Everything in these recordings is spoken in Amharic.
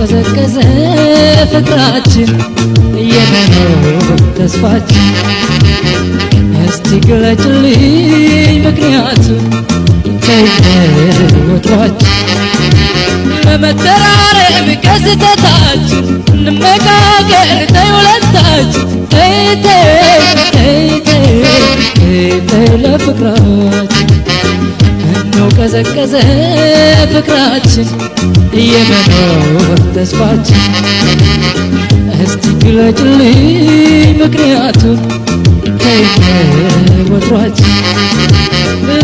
ቀዘቀዘ ፍቅራችን የመኖር ተስፋችን እስቲ ግለጭልኝ ምክንያቱን ወትሯችን ለመተራረም ከስተታችን እንመካከር ተይ ሁለታችን ተይ ለፍቅራችን ምነው ቀዘቀዘ ፍቅራችን የመኖር ተስፋችን እስቲ ግለጭልኝ ምክንያቱን ተይ ወትሯችን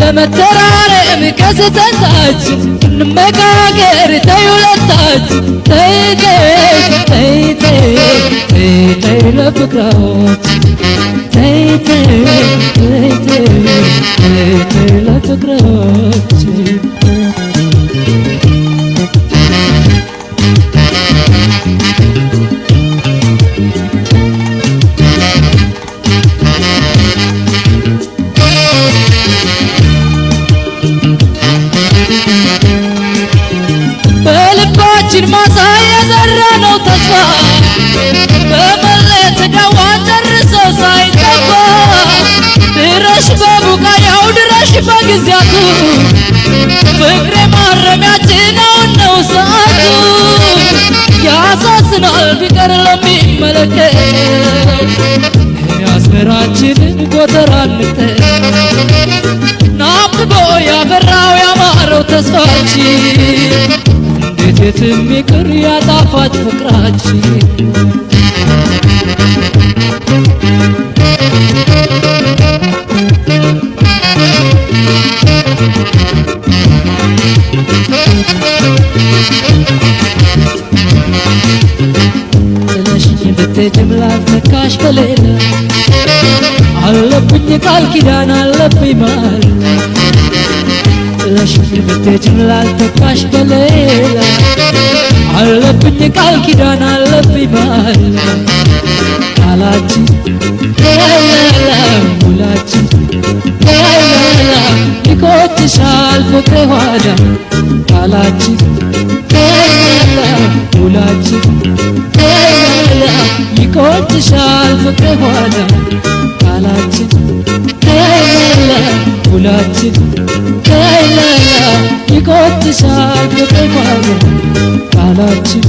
ለመተራረም ከስተታችን እንመካከር ተይ ሁለታችን ተይ ለፍቅራችን ተይ ለፍቅራችን በልባችን ማሳ የዘራነው ተስፋ በመለየት ደዋ ጨርሶ ሳይጠፋ ድረሽ በቡቃያው ድረሽ በጊዜያቱ ፍቅሬ ማረሚያችን አሁን ነው ሰዓቱ ያሳዝናል ቢቀር ለሚመለከተው የአስመራችንን ጎተራ እንተው ናፍቆ ያፈራው ያማረው ተስፋችን እንዴት የትም ይቅር ያጣፋጭ ፍቅራችን ጥለሽኝ ብትሄጂም ላልተካሽ በሌላ አለብኝ ቃል ኪዳን አለብኝ ማለት ጥለሽኝ ብትሄጂም ላልተካሽ በሌላ አለብኝ ቃል ኪዳን አለብኝ ማለት ቃላችን ውላችን ይቆጭሻል ፍቅሬ ጓዳ ቃላችን ውላችን ይቆጭሻል ፍቅሬ ጓዳ ቃላችን ውላችን ይቆጭሻል ፍቅሬ ጓዳ ቃላችን